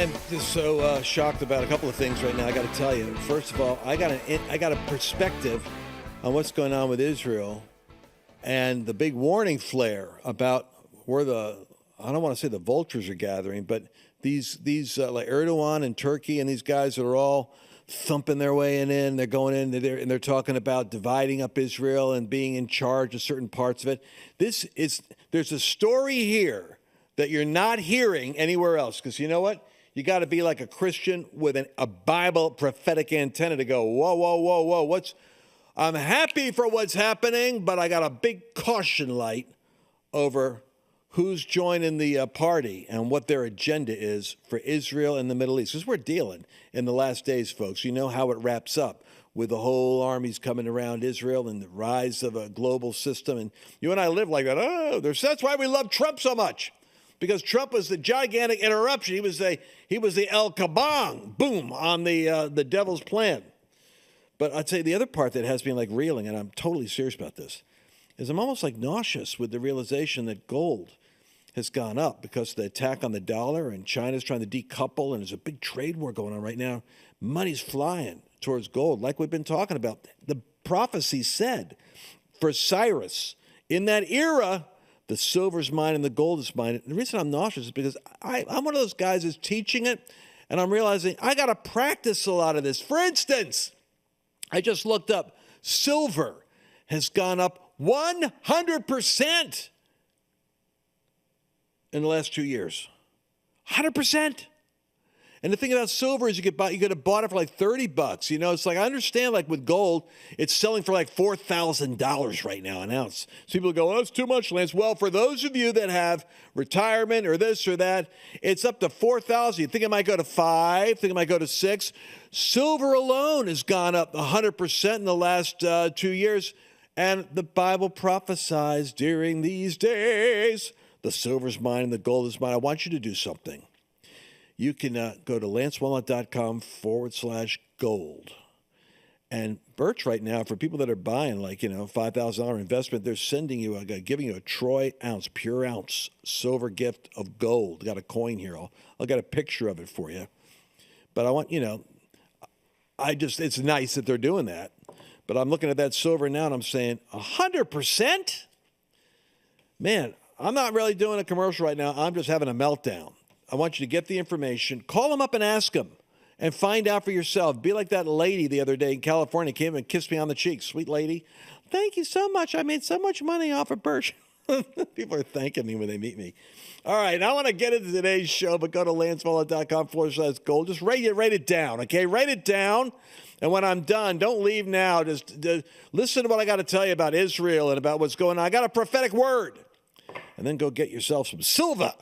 I'm just so shocked about a couple of things right now. I got to tell you. First of all, I got a perspective on what's going on with Israel and the big warning flare about where I don't want to say the vultures are gathering, but these like Erdogan and Turkey and these guys that are all thumping their way in. They're going in there and they're talking about dividing up Israel and being in charge of certain parts of it. There's a story here that you're not hearing anywhere else. Because you know what? You got to be like a Christian with a Bible prophetic antenna to go, whoa, whoa, whoa, whoa. I'm happy for what's happening, but I got a big caution light over who's joining the party and what their agenda is for Israel and the Middle East. Because we're dealing in the last days, folks. You know how it wraps up with the whole armies coming around Israel and the rise of a global system. And you and I live like that. Oh, that's why we love Trump so much. Because Trump was the gigantic interruption. He was the El Kabong, boom, on the devil's plan. But I'd say the other part that has me like reeling, and I'm totally serious about this, is I'm almost like nauseous with the realization that gold has gone up because of the attack on the dollar, and China's trying to decouple, and there's a big trade war going on right now. Money's flying towards gold, like we've been talking about. The prophecy said for Cyrus, in that era, the silver's mine and the gold is mine. The reason I'm nauseous is because I'm one of those guys that's teaching it, and I'm realizing I got to practice a lot of this. For instance, I just looked up, silver has gone up 100% in the last 2 years. 100%. And the thing about silver is you could have bought it for like $30. You know, it's like, I understand, like with gold, it's selling for like $4,000 right now an ounce. So people go, oh, that's too much, Lance. Well, for those of you that have retirement or this or that, it's up to $4,000. You think it might go to $5, think it might go to $6. Silver alone has gone up 100% in the last 2 years. And the Bible prophesies during these days, the silver's mine and the gold is mine. I want you to do something. You can go to lancewallnau.com/gold. And Birch right now, for people that are buying like, $5,000 investment, they're sending you, giving you a troy ounce, pure ounce, silver gift of gold. Got a coin here. I'll get a picture of it for you. But I want, it's nice that they're doing that. But I'm looking at that silver now and I'm saying, 100%? Man, I'm not really doing a commercial right now. I'm just having a meltdown. I want you to get the information. Call them up and ask them and find out for yourself. Be like that lady the other day in California came and kissed me on the cheek. Sweet lady. Thank you so much. I made so much money off of Birch. People are thanking me when they meet me. All right, I want to get into today's show, but go to lancewallnau.com/gold. Just write it down, okay? Write it down. And when I'm done, don't leave now. Just listen to what I got to tell you about Israel and about what's going on. I got a prophetic word. And then go get yourself some silver.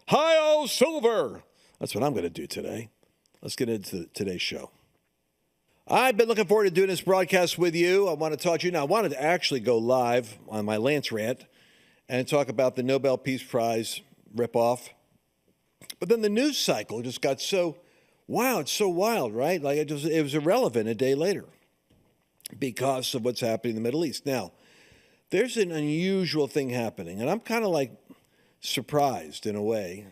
Hi-oh, silver. That's what I'm going to do today. Let's get into today's show. I've been looking forward to doing this broadcast with you. I want to talk to you now. I wanted to actually go live on my Lance rant and talk about the Nobel Peace Prize ripoff. But then the news cycle just got so, wow, it's so wild, right? Like it was irrelevant a day later because of what's happening in the Middle East. Now, there's an unusual thing happening, and I'm kind of like surprised in a way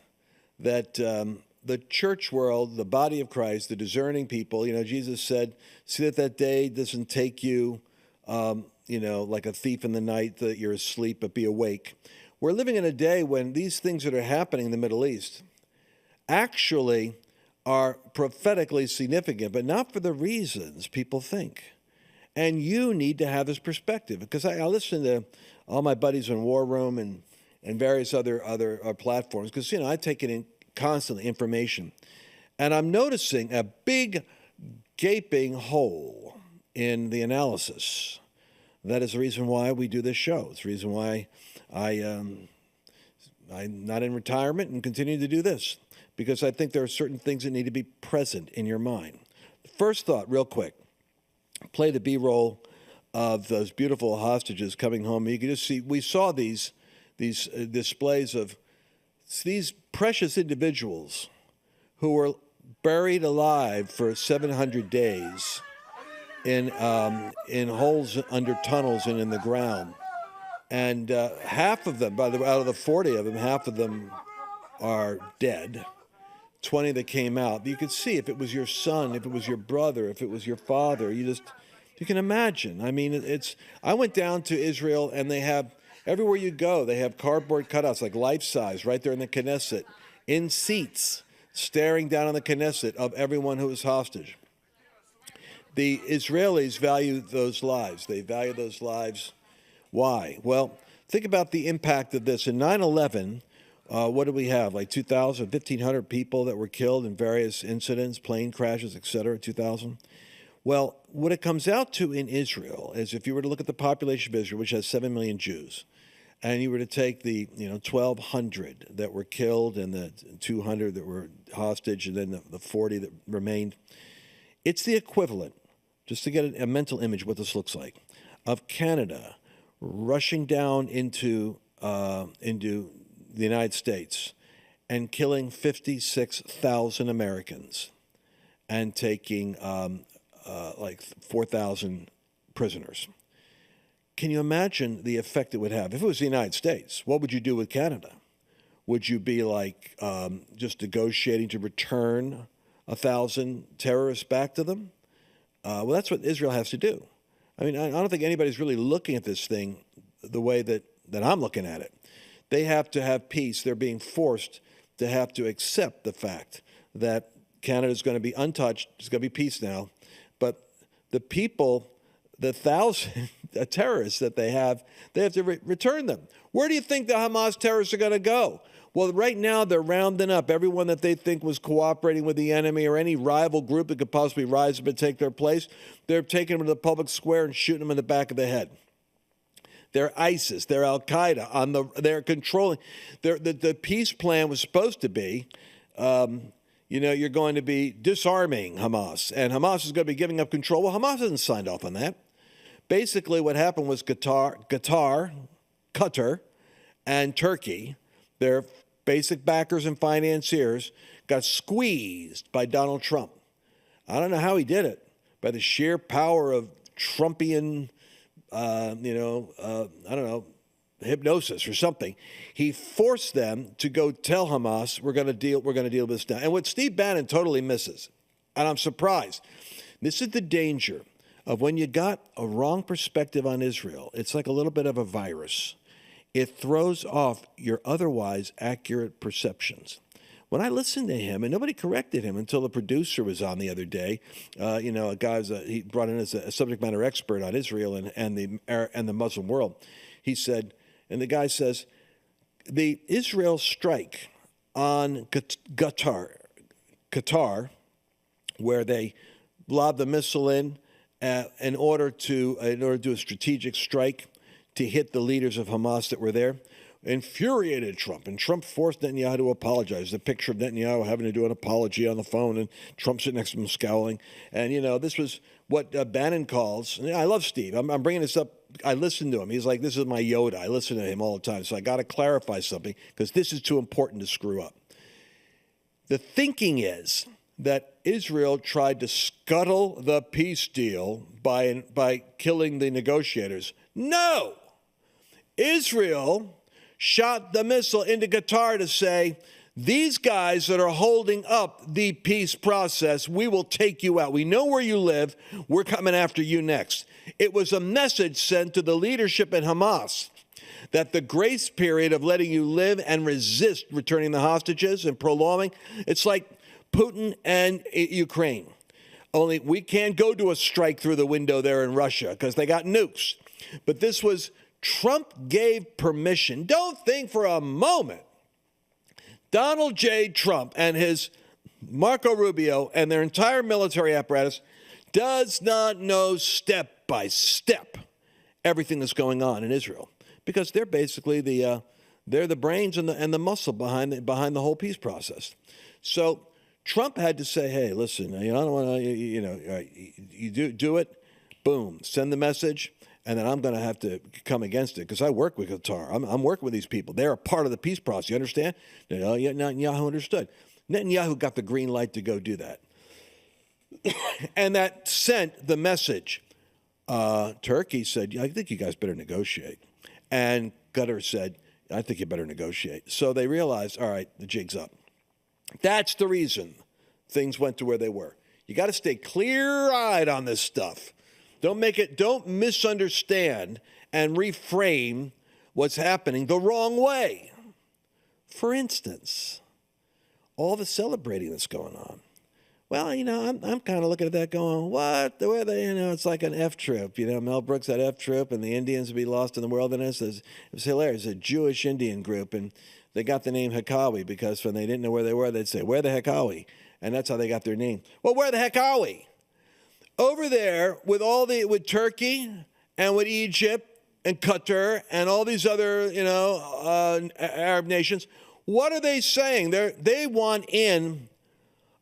that the church world, the body of Christ, the discerning people, Jesus said, see that day doesn't take you, like a thief in the night, that you're asleep, but be awake. We're living in a day when these things that are happening in the Middle East actually are prophetically significant, but not for the reasons people think. And you need to have this perspective, because I listen to all my buddies in War Room and various other platforms, because, I take it in constantly, information. And I'm noticing a big gaping hole in the analysis. That is the reason why we do this show. It's the reason why I'm not in retirement and continue to do this, because I think there are certain things that need to be present in your mind. First thought, real quick, play the B-roll of those beautiful hostages coming home. You can just see, we saw these displays of these precious individuals who were buried alive for 700 days in holes under tunnels and in the ground. And half of them, out of the 40 of them, half of them are dead. 20 that came out. You could see if it was your son, if it was your brother, if it was your father. You can imagine. I mean, I went down to Israel, and they have, everywhere you go, they have cardboard cutouts, like life-size, right there in the Knesset, in seats, staring down on the Knesset of everyone who was hostage. The Israelis value those lives. They value those lives. Why? Well, think about the impact of this. In 9/11, what did we have? Like 2,000, 1,500 people that were killed in various incidents, plane crashes, et cetera, 2,000. Well, what it comes out to in Israel is, if you were to look at the population of Israel, which has 7 million Jews, and you were to take the 1,200 that were killed and the 200 that were hostage, and then the 40 that remained, it's the equivalent, just to get a mental image what this looks like, of Canada rushing down into the United States and killing 56,000 Americans and taking like 4,000 prisoners. Can you imagine the effect it would have? If it was the United States, what would you do with Canada? Would you be like just negotiating to return 1,000 terrorists back to them? Well, that's what Israel has to do. I mean, I don't think anybody's really looking at this thing the way that I'm looking at it. They have to have peace. They're being forced to have to accept the fact that Canada's going to be untouched. There's going to be peace now. But the people, the 1,000 terrorists that they have to return them. Where do you think the Hamas terrorists are going to go? Well, right now they're rounding up everyone that they think was cooperating with the enemy or any rival group that could possibly rise up and take their place. They're taking them to the public square and shooting them in the back of the head. They're ISIS. They're Al-Qaeda. They're controlling. The peace plan was supposed to be, you're going to be disarming Hamas, and Hamas is going to be giving up control. Well, Hamas hasn't signed off on that. Basically, what happened was Qatar, and Turkey, their basic backers and financiers, got squeezed by Donald Trump. I don't know how he did it, by the sheer power of Trumpian, I don't know, hypnosis or something. He forced them to go tell Hamas, we're going to deal with this now. And what Steve Bannon totally misses, and I'm surprised, this is the danger of when you got a wrong perspective on Israel. It's like a little bit of a virus. It throws off your otherwise accurate perceptions. When I listened to him, and nobody corrected him until the producer was on the other day, a guy he brought in as a subject matter expert on Israel and the Muslim world. He said, and the guy says, the Israel strike on Qatar, where they lobbed the missile in order to do a strategic strike to hit the leaders of Hamas that were there, infuriated Trump. And Trump forced Netanyahu to apologize. The picture of Netanyahu having to do an apology on the phone, and Trump sitting next to him scowling. And, this was what Bannon calls, and I love Steve. I'm bringing this up. I listen to him. He's like, this is my Yoda. I listen to him all the time. So I got to clarify something because this is too important to screw up. The thinking is that Israel tried to scuttle the peace deal by killing the negotiators. No! Israel shot the missile into Qatar to say, these guys that are holding up the peace process, we will take you out. We know where you live. We're coming after you next. It was a message sent to the leadership at Hamas that the grace period of letting you live and resist returning the hostages and prolonging, it's like Putin and Ukraine. Only we can't go to a strike through the window there in Russia because they got nukes. But this was Trump gave permission. Don't think for a moment Donald J. Trump and his Marco Rubio and their entire military apparatus does not know step by step everything that's going on in Israel, because they're basically they're the brains and the muscle behind the whole peace process. So Trump had to say, hey, listen, I don't want to, you do it, boom, send the message. And then I'm going to have to come against it because I work with Qatar. I'm working with these people. They're a part of the peace process. You understand? Netanyahu understood. Netanyahu got the green light to go do that. And that sent the message. Turkey said, I think you guys better negotiate. And Qatar said, I think you better negotiate. So they realized, all right, the jig's up. That's the reason things went to where they were. You got to stay clear-eyed on this stuff. Don't misunderstand and reframe what's happening the wrong way. For instance, all the celebrating that's going on. Well, I'm kind of looking at that going, what? The way they, it's like an F trip. Mel Brooks had F trip, and the Indians would be lost in the wilderness. It was hilarious. A Jewish Indian group, and they got the name Hekawi because when they didn't know where they were, they'd say, where the heck are we? And that's how they got their name. Well, where the heck are we? Over there with Turkey and with Egypt and Qatar and all these other, Arab nations, what are they saying? They want in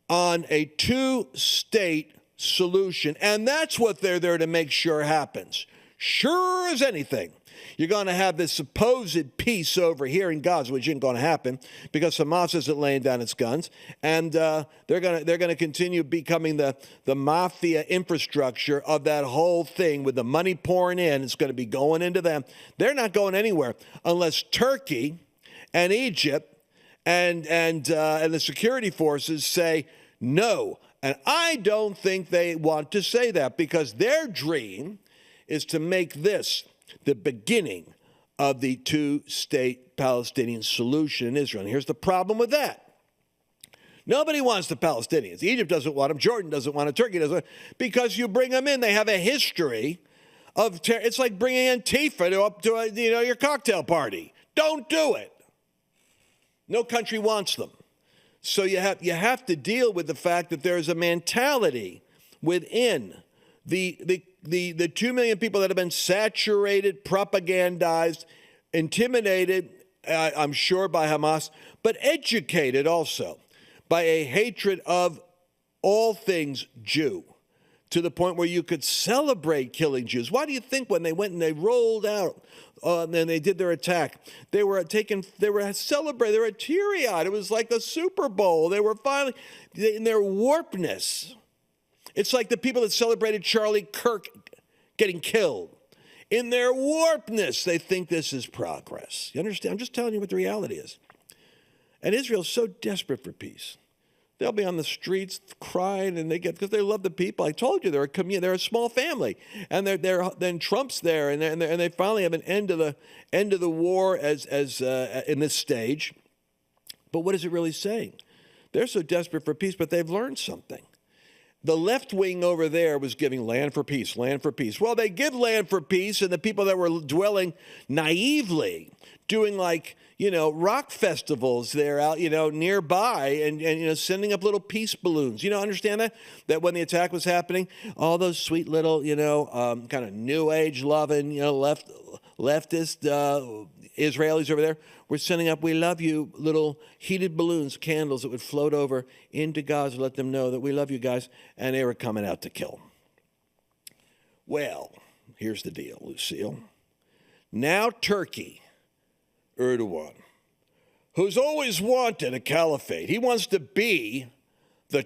on a two-state solution, and that's what they're there to make sure happens. Sure as anything. You're going to have this supposed peace over here in Gaza, which isn't going to happen because Hamas isn't laying down its guns, and they're going to continue becoming the mafia infrastructure of that whole thing with the money pouring in. It's going to be going into them. They're not going anywhere unless Turkey and Egypt and the security forces say no. And I don't think they want to say that because their dream is to make this the beginning of the two-state Palestinian solution in Israel. And here's the problem with that. Nobody wants the Palestinians. Egypt doesn't want them. Jordan doesn't want them. Turkey doesn't want them. Because you bring them in, they have a history of terror. It's like bringing Antifa to your cocktail party. Don't do it. No country wants them. So you have to deal with the fact that there is a mentality within the 2 million people that have been saturated, propagandized, intimidated, I'm sure, by Hamas, but educated also by a hatred of all things Jew, to the point where you could celebrate killing Jews. Why do you think when they went and they rolled out and they did their attack, they were celebrating, they were teary-eyed. It was like the Super Bowl. They were finally, in their warpness. It's like the people that celebrated Charlie Kirk getting killed. In their warpness, they think this is progress. You understand? I'm just telling you what the reality is. And Israel's so desperate for peace. They'll be on the streets crying, and because they love the people. I told you they're a small family, and then Trump's there, and they finally have an end to the war as in this stage. But what is it really saying? They're so desperate for peace, but they've learned something. The left wing over there was giving land for peace, land for peace. Well, they give land for peace, and the people that were dwelling naively, doing rock festivals there out, nearby, and sending up little peace balloons. Understand that? That when the attack was happening, all those sweet little, kind of new age loving, leftist Israelis over there were sending up, we love you, little heated balloons, candles that would float over into Gaza, let them know that we love you guys, and they were coming out to kill. Well, here's the deal, Lucille. Now Turkey, Erdogan, who's always wanted a caliphate, he wants to be the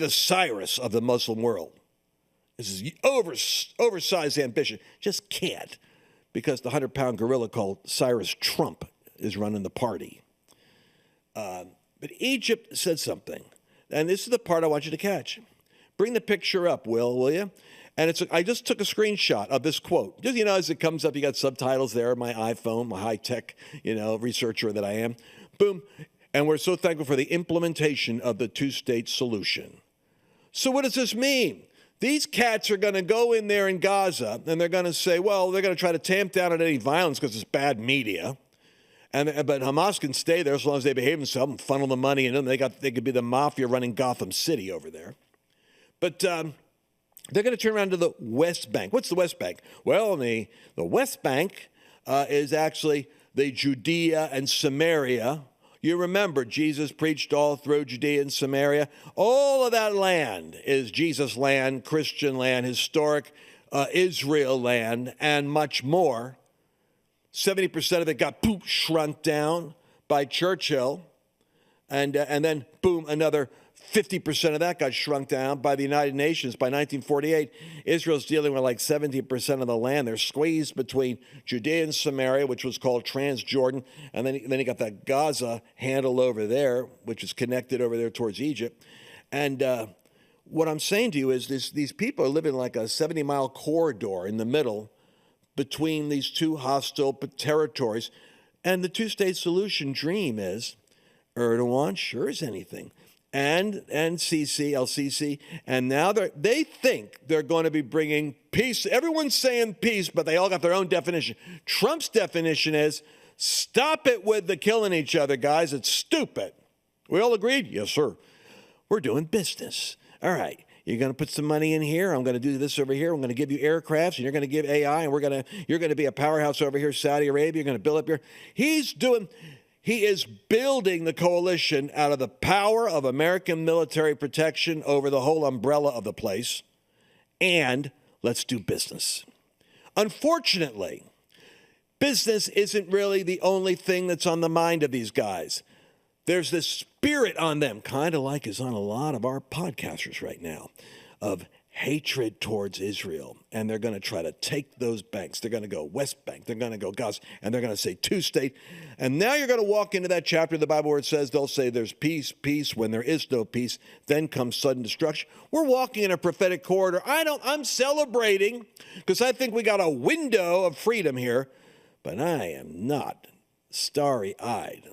Cyrus of the Muslim world. This is oversized ambition. Just can't, because the 100-pound gorilla called Cyrus Trump is running the party. But Egypt said something, and this is the part I want you to catch. Bring the picture up, will you? And I just took a screenshot of this quote. Just, as it comes up, you got subtitles there on my iPhone, my high-tech, researcher that I am. Boom. And we're so thankful for the implementation of the two-state solution. So what does this mean? These cats are going to go in there in Gaza, and they're going to say, well, they're going to try to tamp down at any violence because it's bad media. But Hamas can stay there as long as they behave themselves and funnel the money in them. They could be the mafia running Gotham City over there. But they're going to turn around to the West Bank. What's the West Bank? Well, the West Bank is actually the Judea and Samaria. You remember Jesus preached all through Judea and Samaria. All of that land is Jesus' land, Christian land, historic Israel land, and much more. 70% of it got shrunk down by Churchill And then, boom, another 50% of that got shrunk down by the United Nations. By 1948, Israel's dealing with like 70% of the land. They're squeezed between Judea and Samaria, which was called Transjordan, and then you got that Gaza handle over there, which is connected over there towards Egypt. And what I'm saying to you is these people are living like a 70-mile corridor in the middle between these two hostile territories. And the two-state solution dream is Erdogan sure as anything, and LCC, and now they think they're going to be bringing peace. Everyone's saying peace, but they all got their own definition. Trump's definition is stop it with the killing each other, guys. It's stupid. We all agreed? Yes, sir. We're doing business. All right. You're going to put some money in here. I'm going to do this over here. I'm going to give you aircrafts, and you're going to give AI, and you're going to be a powerhouse over here, Saudi Arabia. You're going to build up your. He is building the coalition out of the power of American military protection over the whole umbrella of the place. And let's do business. Unfortunately, business isn't really the only thing that's on the mind of these guys. There's this spirit on them, kind of like is on a lot of our podcasters right now, of hatred towards Israel. And they're going to try to take those banks. They're going to go West Bank. They're going to go Gaza. And they're going to say two-state. And now you're going to walk into that chapter of the Bible where it says they'll say there's peace, peace. When there is no peace, then comes sudden destruction. We're walking in a prophetic corridor. I'm celebrating because I think we got a window of freedom here. But I am not starry-eyed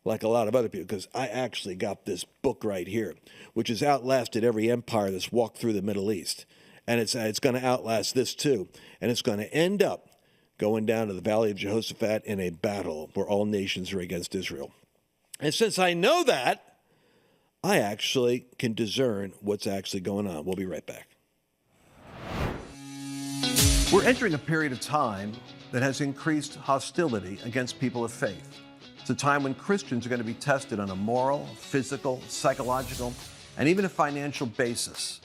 like a lot of other people, because I actually got this book right here, which has outlasted every empire that's walked through the Middle East. And it's going to outlast this too. And it's going to end up going down to the Valley of Jehoshaphat in a battle where all nations are against Israel. And since I know that, I actually can discern what's actually going on. We'll be right back. We're entering a period of time that has increased hostility against people of faith. It's a time when Christians are going to be tested on a moral, physical, psychological, and even a financial basis.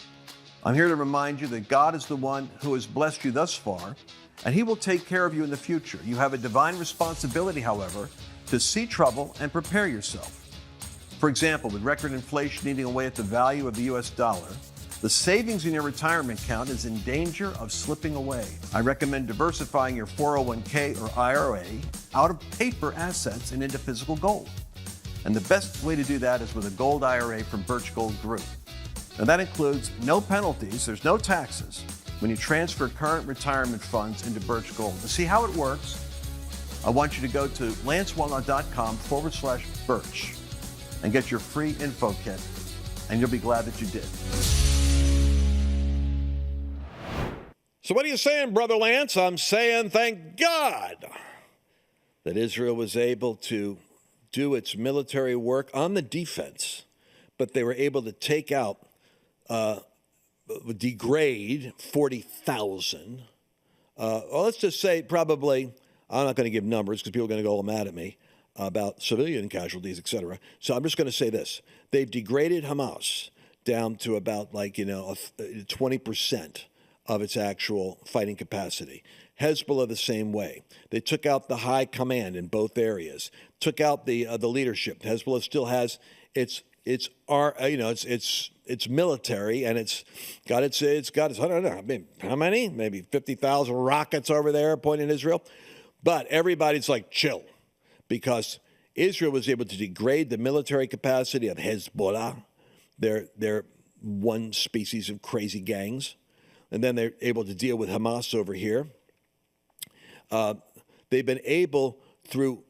I'm here to remind you that God is the one who has blessed you thus far, and He will take care of you in the future. You have a divine responsibility, however, to see trouble and prepare yourself. For example, with record inflation eating away at the value of the U.S. dollar, the savings in your retirement account is in danger of slipping away. I recommend diversifying your 401k or IRA out of paper assets and into physical gold. And the best way to do that is with a gold IRA from Birch Gold Group. Now that includes no penalties, there's no taxes when you transfer current retirement funds into Birch Gold. To see how it works, I want you to go to lancewallnau.com/Birch and get your free info kit, and you'll be glad that you did. So what are you saying, Brother Lance? I'm saying thank God that Israel was able to do its military work on the defense, but they were able to take out, degrade 40,000. Well, let's just say probably, I'm not going to give numbers because people are going to go all mad at me about civilian casualties, etc. So I'm just going to say this. They've degraded Hamas down to about 20% of its actual fighting capacity. Hezbollah the same way. They took out the high command in both areas. Took out the leadership. Hezbollah still has its military, and it's got its I don't know, how many? Maybe 50,000 rockets over there pointing at Israel. But everybody's like chill, because Israel was able to degrade the military capacity of Hezbollah. They're one species of crazy gangs. And then they're able to deal with Hamas over here. They've been able through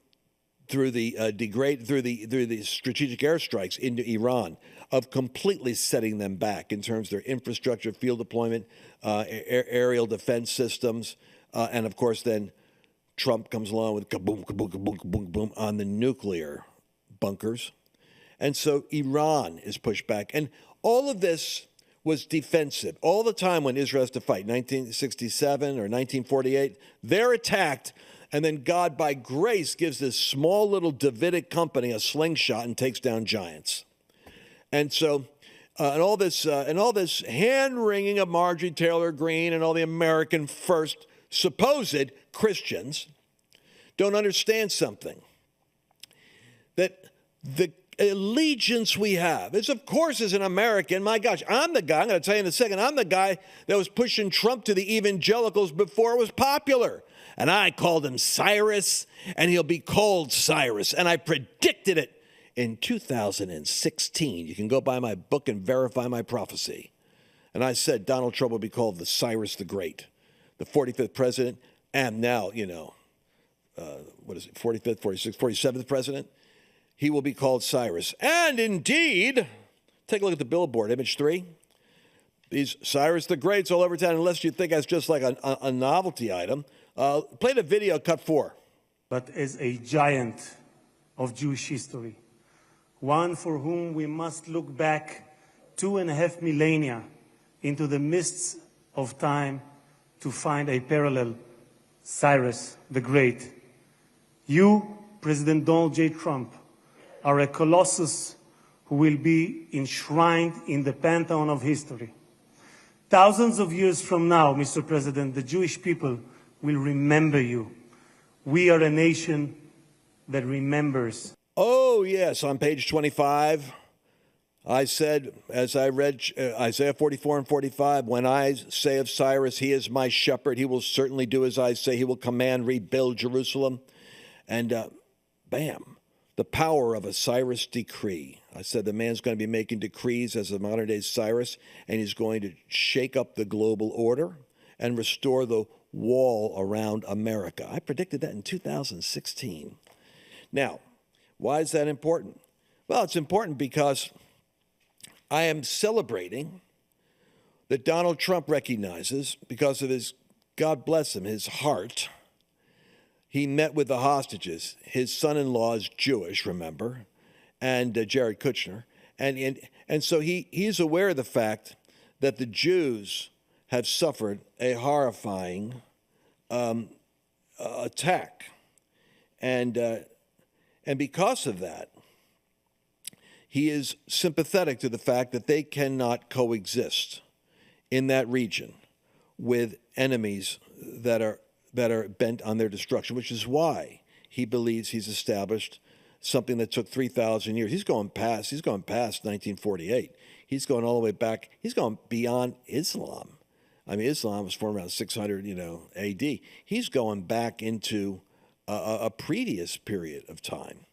the strategic airstrikes into Iran of completely setting them back in terms of their infrastructure, field deployment, aerial defense systems, and of course then Trump comes along with kaboom, kaboom, kaboom, kaboom, kaboom on the nuclear bunkers, and so Iran is pushed back, and all of this was defensive. All the time when Israel has to fight, 1967 or 1948, they're attacked, and then God, by grace, gives this small little Davidic company a slingshot and takes down giants. And so, and all this hand-wringing of Marjorie Taylor Greene and all the American first supposed Christians don't understand something. That allegiance we have. It's, of course, as an American, my gosh, I'm the guy, I'm going to tell you in a second, I'm the guy that was pushing Trump to the evangelicals before it was popular. And I called him Cyrus, and he'll be called Cyrus. And I predicted it in 2016. You can go buy my book and verify my prophecy. And I said Donald Trump will be called the Cyrus the Great, the 45th president, and now, 45th, 46th, 47th president. He will be called Cyrus. And indeed, take a look at the billboard, image 3. These Cyrus the Greats all over town, unless you think that's just like a novelty item. Play the video, cut 4. But as a giant of Jewish history, one for whom we must look back 2.5 millennia into the mists of time to find a parallel, Cyrus the Great. You, President Donald J. Trump, are a colossus who will be enshrined in the pantheon of history. Thousands of years from now, Mr. President, the Jewish people will remember you. We are a nation that remembers. Oh, yes, on page 25, I said, as I read Isaiah 44 and 45, when I say of Cyrus, he is my shepherd, he will certainly do as I say, he will command, rebuild Jerusalem. And bam, the power of a Cyrus decree. I said the man's going to be making decrees as a modern-day Cyrus, and he's going to shake up the global order and restore the wall around America. I predicted that in 2016. Now, why is that important? Well, it's important because I am celebrating that Donald Trump recognizes, because of his, God bless him, his heart, he met with the hostages. His son-in-law is Jewish, remember, and Jared Kushner. And so he's aware of the fact that the Jews have suffered a horrifying attack. And because of that, he is sympathetic to the fact that they cannot coexist in that region with enemies that are bent on their destruction, which is why he believes he's established something that took 3,000 years. He's going past 1948. He's going all the way back. He's going beyond Islam. I mean, Islam was formed around 600, AD. He's going back into a previous period of time,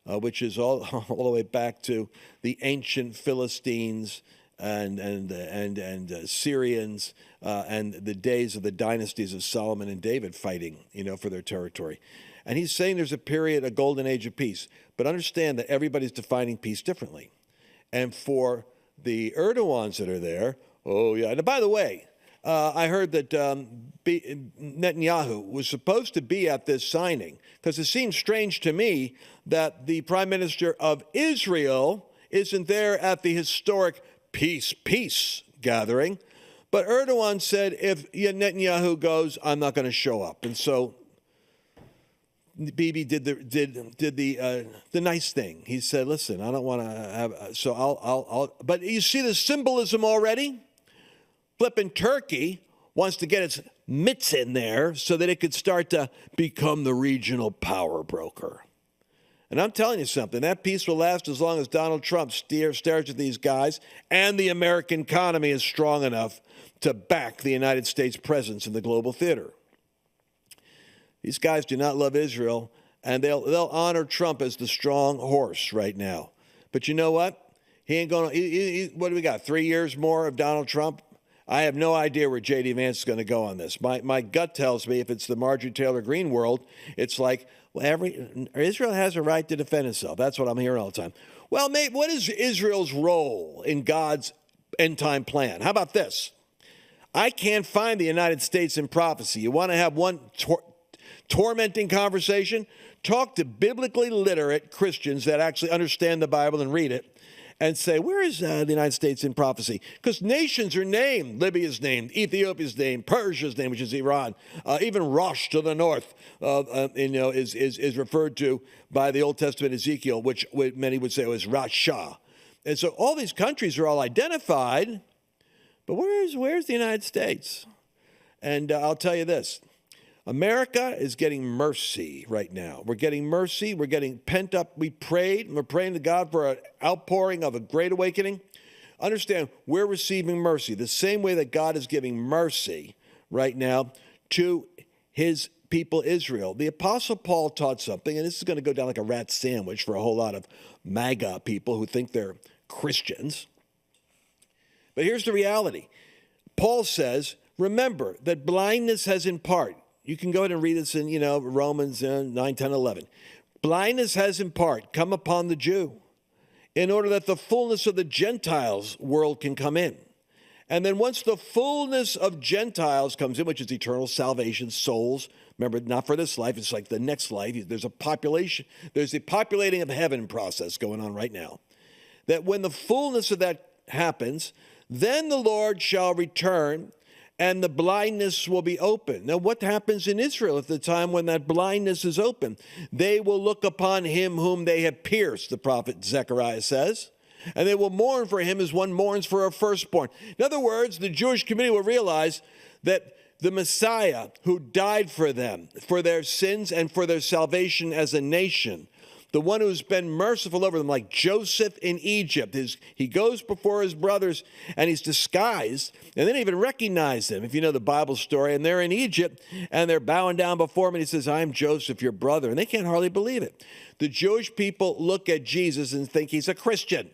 which is all the way back to the ancient Philistines and Syrians and the days of the dynasties of Solomon and David fighting, for their territory. And he's saying there's a golden age of peace. But understand that everybody's defining peace differently. And for the Erdogans that are there, oh yeah. And by the way, I heard that Netanyahu was supposed to be at this signing, because it seems strange to me that the Prime Minister of Israel isn't there at the historic peace gathering. But Erdogan said, if Netanyahu goes, I'm not going to show up. And so Bibi did the nice thing. He said, listen, I don't want to have, so I'll, but you see the symbolism already? Flipping Turkey wants to get its mitts in there so that it could start to become the regional power broker. And I'm telling you something, that peace will last as long as Donald Trump stares at these guys and the American economy is strong enough to back the United States presence in the global theater. These guys do not love Israel, and they'll honor Trump as the strong horse right now. But you know what? He ain't going to, what do we got, 3 years more of Donald Trump? I have no idea where J.D. Vance is going to go on this. My gut tells me if it's the Marjorie Taylor Greene world, it's like, well, Israel has a right to defend itself. That's what I'm hearing all the time. Well, mate, what is Israel's role in God's end-time plan? How about this? I can't find the United States in prophecy. You want to have one tormenting conversation? Talk to biblically literate Christians that actually understand the Bible and read it, and say, where is the United States in prophecy? Because nations are named. Libya's named, Ethiopia's named, Persia's named, which is Iran. Even Rosh to the north, is referred to by the Old Testament Ezekiel, which many would say was Rasha. And so all these countries are all identified, but where's the United States? And I'll tell you this. America is getting mercy right now. We're getting mercy. We're getting pent up. We prayed. We're praying to God for an outpouring of a great awakening. Understand, we're receiving mercy the same way that God is giving mercy right now to his people Israel. The Apostle Paul taught something, and this is going to go down like a rat sandwich for a whole lot of MAGA people who think they're Christians. But here's the reality. Paul says, remember that blindness has in part. You can go ahead and read this in, Romans 9, 10, 11. Blindness has in part come upon the Jew in order that the fullness of the Gentiles world can come in. And then once the fullness of Gentiles comes in, which is eternal salvation, souls, remember, not for this life, it's like the next life. There's a populating of heaven process going on right now. That when the fullness of that happens, then the Lord shall return and the blindness will be open. Now, what happens in Israel at the time when that blindness is open? They will look upon him whom they have pierced, the prophet Zechariah says, and they will mourn for him as one mourns for a firstborn. In other words, the Jewish community will realize that the Messiah who died for them, for their sins and for their salvation as a nation, the one who's been merciful over them, like Joseph in Egypt. He goes before his brothers and he's disguised, and they don't even recognize him, if you know the Bible story. And they're in Egypt and they're bowing down before him, and he says, I'm Joseph, your brother. And they can't hardly believe it. The Jewish people look at Jesus and think he's a Christian.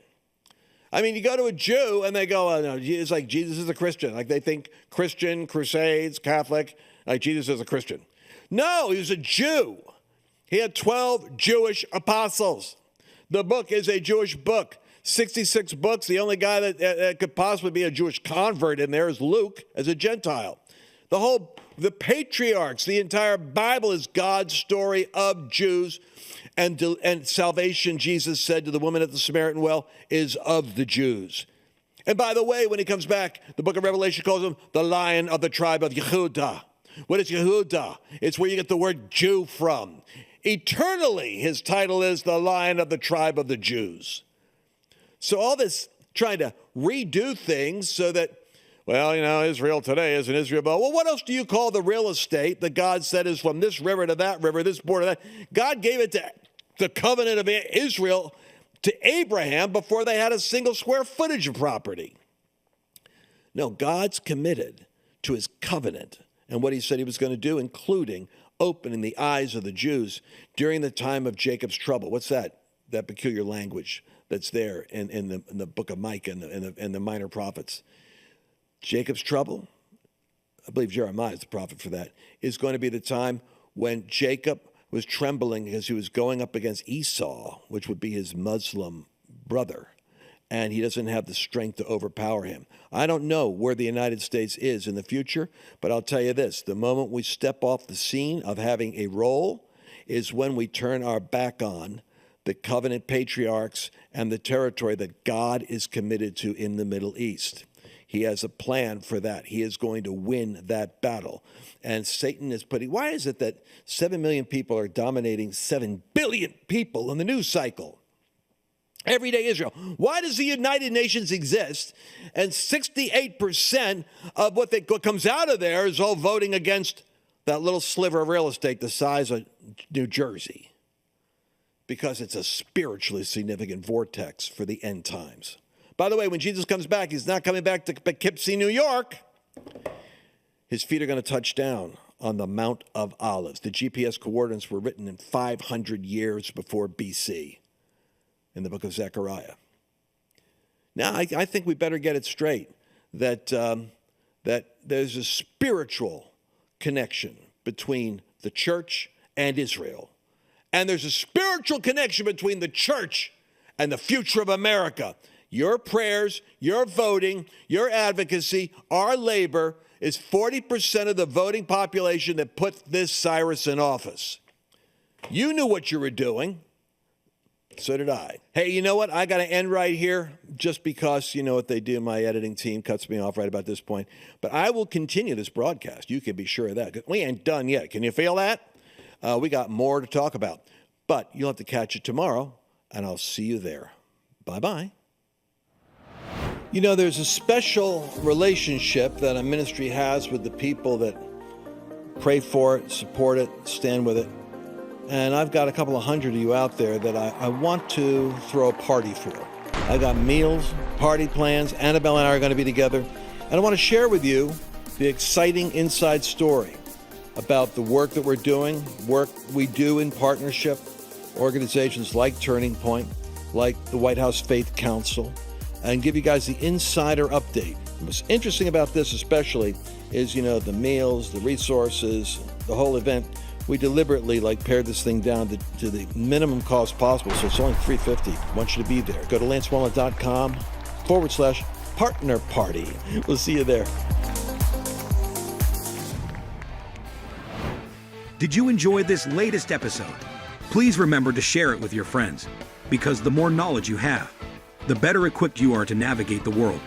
I mean, you go to a Jew and they go, oh, no, it's like Jesus is a Christian. Like they think Christian, Crusades, Catholic, like Jesus is a Christian. No, he was a Jew. He had 12 Jewish apostles. The book is a Jewish book. 66 books. The only guy that could possibly be a Jewish convert in there is Luke as a Gentile. The patriarchs, the entire Bible is God's story of Jews and salvation, Jesus said to the woman at the Samaritan well, is of the Jews. And by the way, when he comes back, the book of Revelation calls him the Lion of the tribe of Yehudah. What is Yehudah? It's where you get the word Jew from. Eternally, his title is the Lion of the tribe of the Jews. So all this trying to redo things so that, well, Israel today isn't Israel. But, well, what else do you call the real estate that God said is from this river to that river, this border, that? God gave it to the covenant of Israel to Abraham before they had a single square footage of property. No, God's committed to his covenant and what he said he was going to do, including opening the eyes of the Jews during the time of Jacob's trouble. What's that? That peculiar language that's there in the book of Micah and the minor prophets. Jacob's trouble, I believe Jeremiah is the prophet for that, is going to be the time when Jacob was trembling because he was going up against Esau, which would be his Muslim brother, and he doesn't have the strength to overpower him. I don't know where the United States is in the future, but I'll tell you this, the moment we step off the scene of having a role is when we turn our back on the covenant patriarchs and the territory that God is committed to in the Middle East. He has a plan for that. He is going to win that battle. And Satan is putting, why is it that 7 million people are dominating 7 billion people in the news cycle? Everyday Israel. Why does the United Nations exist? And 68% of what comes out of there is all voting against that little sliver of real estate the size of New Jersey. Because it's a spiritually significant vortex for the end times. By the way, when Jesus comes back, he's not coming back to Poughkeepsie, New York. His feet are going to touch down on the Mount of Olives. The GPS coordinates were written in 500 years before BC in the book of Zechariah. Now, I think we better get it straight that there's a spiritual connection between the church and Israel. And there's a spiritual connection between the church and the future of America. Your prayers, your voting, your advocacy, our labor is 40% of the voting population that put this Cyrus in office. You knew what you were doing. So did I. Hey, you know what? I got to end right here just because you know what they do. My editing team cuts me off right about this point. But I will continue this broadcast. You can be sure of that. We ain't done yet. Can you feel that? We got more to talk about. But you'll have to catch it tomorrow, and I'll see you there. Bye-bye. You know, there's a special relationship that a ministry has with the people that Pray for it, support it, stand with it. And I've got a couple of hundred of you out there that I want to throw a party for. I got meals, party plans. Annabelle and I are going to be together. And I want to share with you the exciting inside story about the work that we're doing, work we do in partnership, organizations like Turning Point, like the White House Faith Council, and give you guys the insider update. What's interesting about this especially is, the meals, the resources, the whole event. We deliberately pared this thing down to the minimum cost possible, so it's only $350. I want you to be there. Go to lancewallnau.com/partner party. We'll see you there. Did you enjoy this latest episode? Please remember to share it with your friends, because the more knowledge you have, the better equipped you are to navigate the world